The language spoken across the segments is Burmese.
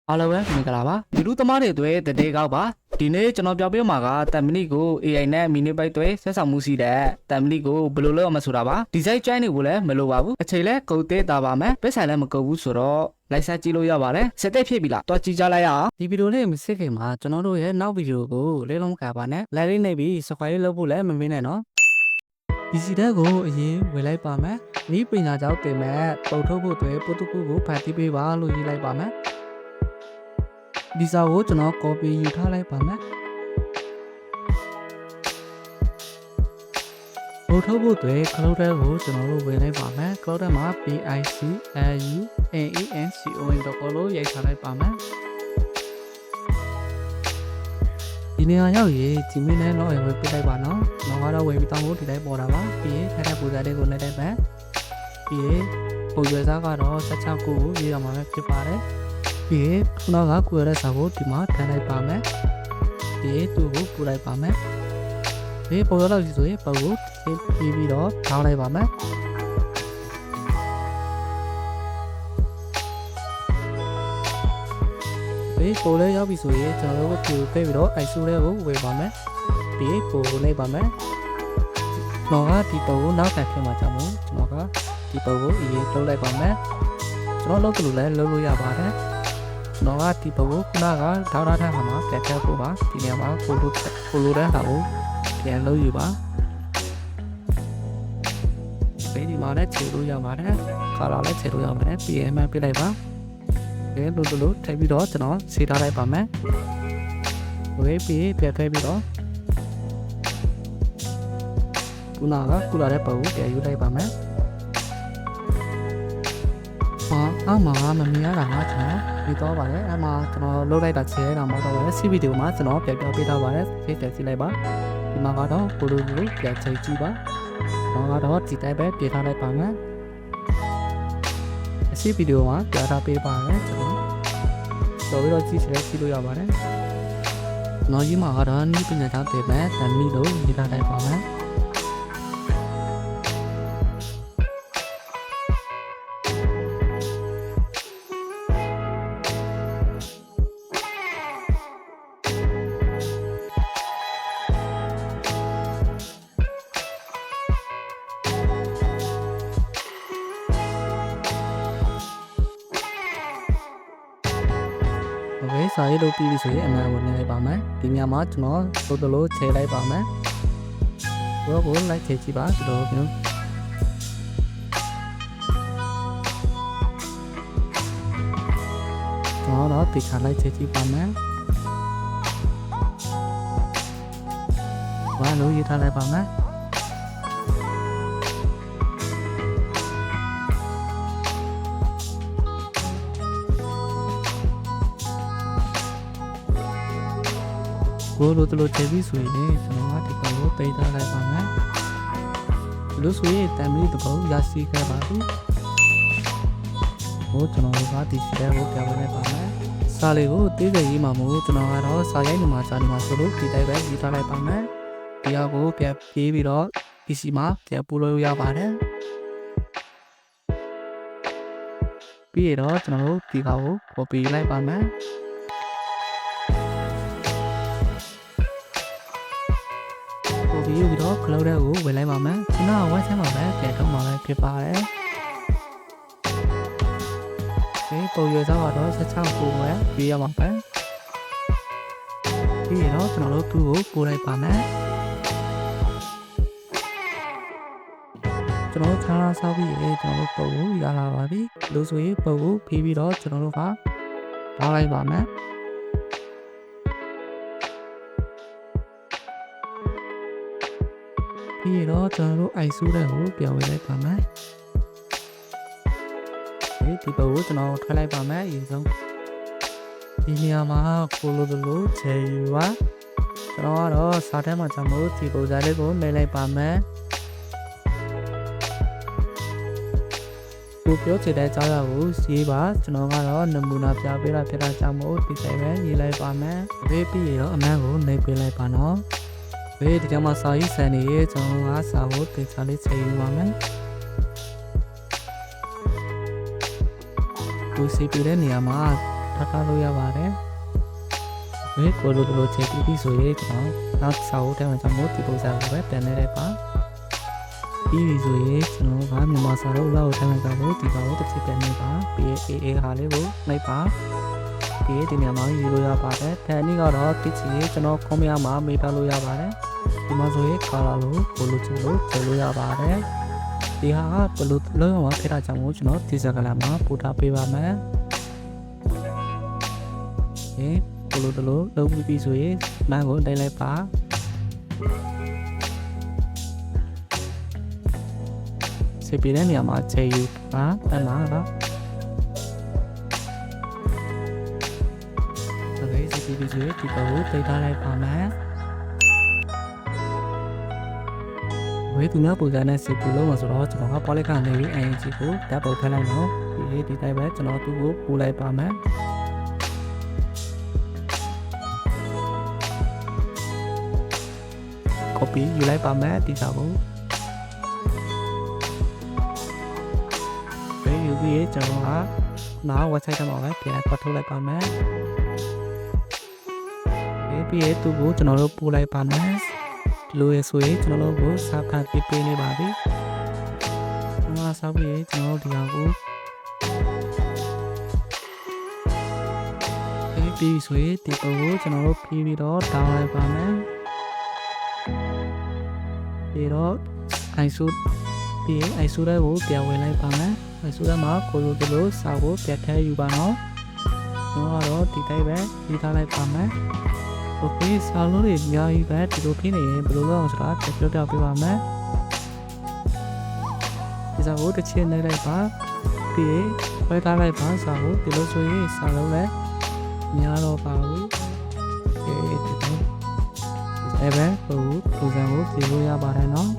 အားလုံးပဲမင်္ဂလာပါဒီလူသမားတွေအတွက်တည်ကောက်ပါဒီနေ့ကျွန်တော်ပြောပြမှာကတမ်မလီကို AI နဲ့ mini byte တွေဆက်ဆောင်မှုရှိတဲ့တမ်မလီကိုဘယ်လိုလုပ်အောင်မဆိုတာပါဒီဇိုင်း join တွေကိုလည်းမလိုပါဘူးအချိန်လဲကုန်သေးတာပါမယ်ပတ်ဆိုင်လည်းမကုန်ဘူးဆိုတော့လိုက်ဆက်ကြည့်လို့ရပါတယ်စက်တက်ဖြစ်ပြီလားတွားကြည့်ကြလိုက်ရအောင်ဒီဗီဒီယိုလေးမစစ်ခင်မှာကျွန်တော်တို့ရဲ့နောက်ဗီဒီယိုကိုလေးလုံးခါပါနဲ့ like လေးနှိပ်ပြီး subscribe လုပ်ဖို့လည်းမမေ့နဲ့နော်ဒီစီတက်ကိုအရင်ဝေလိုက်ပါမယ်ဒီပညာကြောင့်တင်မဲ့ပုံထုတ်ဖို့အတွက်ပို့တကူကိုဖတ်တီးပေးပါလို့ရေးလိုက်ပါမယ်ဒီစာကိုကျွန်တော် copy ယူထားလိုက်ပါမယ်။ပို့ထုတ်ဖို့အတွက် cloud ကိုကျွန်တော်တို့ဝင်လိုက်ပါမယ်။ cloud မှာ picaluancon လို့ရိုက်ထားလိုက်ပါမယ်။ဒီနေရာရောက်ရင်ဒီမင်းနဲ့တော့ဝင်ပြလိုက်ပါနော်။ကျွန်တော်ကတော့ဝင်ပြီးတောင်းဖို့ဒီတိုင်းပေါ်တာပါ။ပြီးရင်ခက်တဲ့ပူဇာလေးကိုနှိပ်လိုက်မယ်။ပြီးရင်ပုံရွယ်စားကတော့16ခုကိုရေးရမှာဖြစ်ပါတယ်။ပြီးရင်ခုနကကိုရတဲ့စာကိုဒီမှာထည့်လိုက်ပါမယ်ပြီးရင်သူ့ကိုပူလိုက်ပါမယ်ဒီပုံရတော့ဒီဆိုရင်ပုံကိုပြီးတော့ထောင်းလိုက်ပါမယ်ဒီပုံလေးရောက်ပြီဆိုရင်ကျွန်တော်တို့ကိုပြပြီးတော့အိုက်ဆူလေးကိုဝေပါမယ်ပြီးရင်ပုံကိုလိုက်ပါမယ်ကျွန်တော်ကဒီပုံကိုနောက်ဆက်ဖြစ်မှာကြောင့်မို့ကျွန်တော်ကဒီပုံကိုအရင်လှုပ်လိုက်ပါမယ်ကျွန်တော်လုပ်လို့လည်းလုပ်လို့ရပါတယ်ကျွန်တော်ကဒီပုံကိုခုနကထောက်ထားထားမှာပြတ်ပြတ်ဖို့ပါဒီနေရာမှာဖိုလိုတဲ့ဟာကိုပြန်လုပ်ယူပါဒီမှာလည်းခြေလို့ရပါတယ်ခါလာလည်းခြေလို့ရပါတယ် PM ပြလိုက်ပါဒီလိုထည့်ပြီးတော့ကျွန်တော်ခြေထားလိုက်ပါမယ်ဝေးပြီးပြတ်ထွက်ပြီးတော့ခုနကခုလာတဲ့ပုံကိုပြန်ယူလိုက်ပါမယ်အမှမမြင်ရတာမှကျွန်တော်ပြီးတော့ပါတယ်အမှကျွန်တော်လုတ်လိုက်တာခြေရတာမဟုတ်တော့ဘူး CV ဒီမှာကျွန်တော်ပြပြပေးထားပါတယ်ဖြည့်တက်ကြည့်လိုက်ပါဒီမှာကတော့ပိုလိုကိုပြချိန်ကြည့်ပါတော့ကတော့ဒီတိုင်းပဲပြထားလိုက်ပါမယ်အစီဗီဒီယိုမှာပြထားပေးပါမယ်ကျွန်တော်ပြီးတော့ကြည့်လို့ရပါတယ်နော်ကြီးမှာကတော့နီးပညာကြောင့်တည်မဲ့တမီလို့ရေးထားလိုက်ပါမယ်โอเคစာရေးလုပ်ပြီးပြီဆိုရင်အမှန်ကိုနှိပ်လိုက်ပါမယ်ဒီညမှာကျွန်တော်တို့လိုချဲလိုက်ပါမယ်ဘောကိုလိုက်ချဲကြည့်ပါဒီလိုမျိုးကျွန်တော်ဒီခါလိုက်ချဲကြည့်ပါမယ်ဘာလို့ရေးထားလိုက်ပါမယ်ကိုလိုတို့ချေပြီးဆိုရင်ကျွန်တော်ကဒီကောင်ကိုပေးထားလိုက်ပါမယ်ဒီလိုဆိုရင်တမ်မီတဘောရရှိခဲ့ပါပြီဟိုကျွန်တော်ကဒီစီတဲ့ကိုပြပေးလိုက်ပါမယ်စာလေးကိုတေးကြရေးမှာမို့ကျွန်တော်ကတော့စာရိုက်နေမှာစာနေမှာဆိုလို့ဒီတိုင်းပဲရေးထားလိုက်ပါမယ်ဒီဟာကိုပြန်ပြေးပြီးတော့ PC မှာပြန်ပို့လို့ရပါတယ်ပြီးတော့ကျွန်တော်တို့ဒီကောင်ကို copy လိုက်ပါမယ်ပြီးတော့ cloud ကိုဝင်လိုက်ပါမယ်ခုနက website မှာပဲပြန်ထုတ်မှာပဲဖြစ်ပါတယ်ဒီပုံရွယ်စားတော့16ပုံပဲပြီးရမှာပဲပြီးတော့ကျွန်တော်တို့သူ့ကိုပို့လိုက်ပါမယ်ကျွန်တော်ထားဆောက်ပြီးရေကျွန်တော်တို့ပုံကိုရလာပါပြီလို့ဆိုရင်ပုံကိုဖြီးပြီးတော့ကျွန်တော်တို့ကထားလိုက်ပါမယ်ပြီးတော့ကျွန်တော်တို့အိုက်ဆူတဲ့ကိုပြောင်းဝင်လိုက်ပါမယ်ဒီပုံကိုကျွန်တော်ထွက်လိုက်ပါမယ်အရင်ဆုံးဒီနေရာမှာကိုလိုချေယူပါကျွန်တော်ကတော့စာထဲမှာကျွန်တော်ဒီပုံစံလေးကိုနှိပ်လိုက်ပါမယ်ကိုပြောချင်တဲ့အကြောင်းအရာကိုရေးပါကျွန်တော်ကတော့နမူနာပြပေးတာဖြစ်တာကြောင့်မို့ဒီတိုင်းပဲရေးလိုက်ပါမယ်ပြီးတော့အမှန်ကိုနှိပ်ပေးလိုက်ပါနော်ဒီကြမှာစာရေးစံနေရဲ့ကျွန်တော်ကစာကိုတေချာလေးချိန်ယူပါမယ်ဒီစီပြတဲ့နေရာမှာ ထားထားလို့ရပါတယ်ဒီကိုလိုလိုချိန်ပြီးဆိုရင်ကျွန်တော်နောက်စာအုပ်ထဲမှာကျွန်တော်ဒီပုံစံကိုပဲပြန်နေလိုက်ပါပြီးပြီဆိုရင်ကျွန်တော်ကမြန်မာစာအုပ်လောက်ထဲမှာကျွန်တော်ဒီပါကိုတစ်ချက်ပြန်နေပါပြီးအေးဟာလေးကိုလိုက်ပါပြီးဒီနေရာမှာယူလို့ရပါတယ်ဒါအနည်းကတော့တစ်ချီကျွန်တော်ကွန်ပျူတာမှာမေးပြလို့ရပါတယ်ဒီမှာဆိုရင်ကာလာလို့ကိုလိုချင်လို့ထည့်လို့ရပါတယ်ဒီဟာကဘယ်လိုလုံးဝဖြစ်တာကြောင့်ကျွန်တော်ဒီစကားလာမှာပို့ထားပေးပါမယ်ကိုလိုတလို့လုံးပြီးဆိုရင်လမ်းကိုတိုက်လိုက်ပါစေပြတဲ့နေရာမှာချိန်ယူပါတန်းလာတော့โอเคစေပြပြီးဆိုရင်ဒီပေါ်ကိုတိတ်ထားလိုက်ပါမယ်ဝေးသူများပုံစံနဲ့စေပြလို့မှာဆိုတော့ကျွန်တော်ကပေါ်လက်ကနေပြီး ING ကိုဓာတ်ပုံထည့်လိုက်တော့ဒီတိုင်းပဲကျွန်တော်သူ့ကိုပို့လိုက်ပါမယ်copy ယူလိုက်ပါမယ်ဒီစာကိုပဲယူပြီးကျွန်တော်ကနောက် website ထဲမှာပဲပြန်ပတ်ထုတ်လိုက်ပါမယ်ပြီးသူ့ကိုကျွန်တော်တို့ပို့လိုက်ပါမယ်ဒီလိုရဆိုရင်ကျွန်တော်တို့ကိုစာဖတ်ပေးနေပါပြီကျွန်တော်ဆောက်ပြီးကျွန်တော်တို့ဒီအောင်ကိုပြီးဆိုရင်ဒီပုံကိုကျွန်တော်တို့ပြီးတော့ down လိုက်ပါမယ်ပြီးတော့ ISO ပြီး ISO တွေကိုပြန်ဝင်လိုက်ပါမယ် ISO ထဲမှာကိုလိုလိုစာကိုပြန်ထည့်ယူပါတော့ကျွန်တော်ကတော့ဒီတိုင်းပဲရေးထားလိုက်ပါမယ်โอเคစာလုံးတွေအများကြီးပဲဒီလိုဖြစ်နေရင်ဘယ်လိုလုပ်အောင်ဆိုတာပြောပြပေးပါမယ်ဒီစာကိုတစ်ချက်နှိပ်လိုက်ပါပြီးခွဲထားလိုက်ပါစာကိုဒီလိုဆိုရင်စာလုံးလည်းများတော့ပါဘူးအဲ့ပဲဟိုပုံစံကိုပြင်လို့ရပါတယ်နော်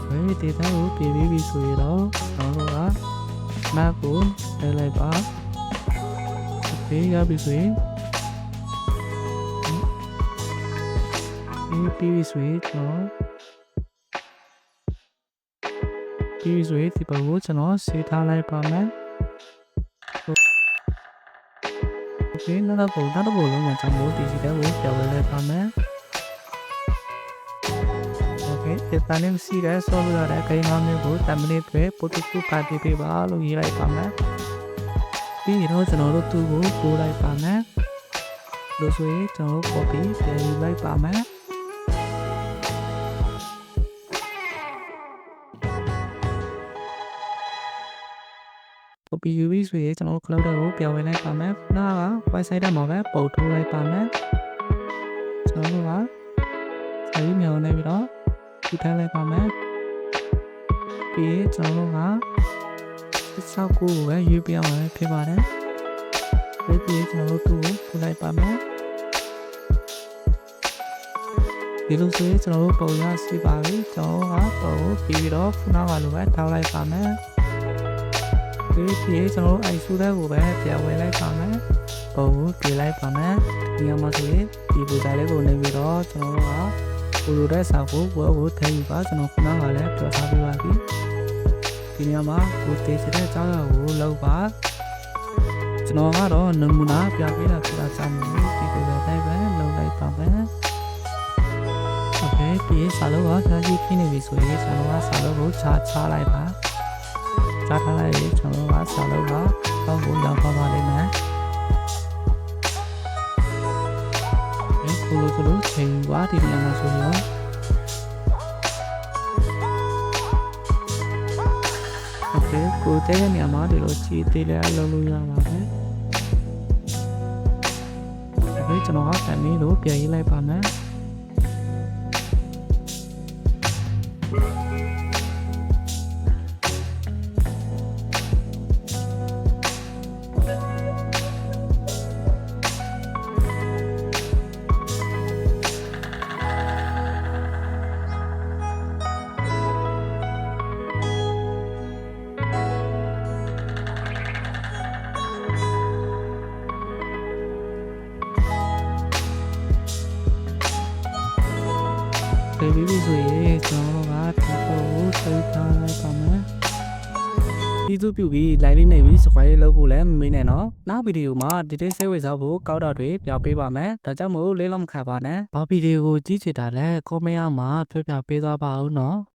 ဝေးဒေတာကိုပြင်ပြီးဆိုရင်တော့ကျွန်တော်တို့က map ကိုထည့်လိုက်ပါဒီရပြီဆိုရင်ပြီးဆိုရင်ကျွန်တော်ပြီးဆိုရင်ဒီပုံကိုကျွန်တော်စေထားလိုက်ပါမယ်နောက်တော့လုံးမှာကျွန်တော်ဒီစီတဲ့ကိုပြောင်းလဲလိုက်ပါမယ်โอเคဒီတန်းနေစီးရဲဆော်လို့ရတဲ့ခိုင်ငါမျိုးကို10မိနစ်ပဲပို့တူပါတီပေးပါလို့ရေးလိုက်ပါမယ်ပြီးတော့ကျွန်တော်တို့သူ့ကိုပို့လိုက်ပါမယ်လို့ဆိုရင်ကျွန်တော် copy ပြန်ယူလိုက်ပါမယ်copy ယူပြီးဆိုရင်ကျွန်တော် cloud ကိုပြောင်းဝင်လိုက်ပါမယ်။နောက်က website ထဲမှာပဲပို့ထိုးလိုက်ပါမယ်။ကျွန်တော်ကစာရေးမြောင်းနေပြီးတော့ထည့်ထားလိုက်ပါမယ်။ပြီးကျွန်တော်ကစောက်ကိုပဲရေးပြအောင်ဖြစ်ပါတယ်။ပြီးကျွန်တော်တို့ကိုပို့လိုက်ပါမယ်။ဒီလိုဆိုရင်ကျွန်တော်တို့ပုံရစီပါပြီ။ကျွန်တော်ကပုံကိုပြီးတော့ခုနကလိုပဲထောက်လိုက်ပါမယ်။ဒီကျွန်တော်အိုက်ဆူတဲ့ကိုပဲပြန်ဝင်လိုက်ပါမယ်ပုံကိုပြေးလိုက်ပါမယ်ဒီမှာဆိုရင်ဒီပူစာလေးကိုနေပြီးတော့ကျွန်တော်ကပူလိုတဲ့စာကိုဝယ်ဖို့ထည့်ယူပါကျွန်တော်ခုနကလည်းပြောထားပေးပါပြီဒီနေရာမှာကိုတေးစတဲ့အကြောင်းအရာကိုလောက်ပါကျွန်တော်ကတော့နမူနာပြပေးတာဆိုတာကြောင့်ဒီပူစာတိုင်းပဲလောက်လိုက်ပါမယ်โอเคပြီးစာလုံးကသာကြီးဖြစ်နေပြီဆိုရင်ကျွန်တော်ကစာလုံးကိုချလိုက်ပါထားထားလိုက်ရင်ကျွန်တော်ကစာလုံးကပေါင်းကိုရောက်သွားပါလိမ့်မယ်ကိုလိုချိန်ွားဒီနေရာမှာဆိုရင်โอเคကိုတဲ့နေရာမှာဒီလိုခြေသေးလေးအလုံးလို့ရပါတယ်အခုကျွန်တော်ကတန်လေးလို့ပြန်ရေးလိုက်ပါမယ်ပြီးပြီဆိုရင်ကျွန်တော်ကဒီပုံကိုထိထားလိုက်ပါမယ် ပြည်သူပြုပြီး like လေးနှိပ်ပြီး subscribe လုပ်ဖို့လည်းမမေ့နဲ့နော်နောက်ဗီဒီယိုမှာဒီတိတ်စိတ်ဝင်စားဖို့ကောက်တာတွေပြပေးပါမယ်ဒါကြောင့်မို့လေးလုံးမခံပါနဲ့ဘာဗီဒီယိုကိုကြည့်ချင်တာလဲ comment အောက်မှာပြောပြပေးသွားပါဦးနော်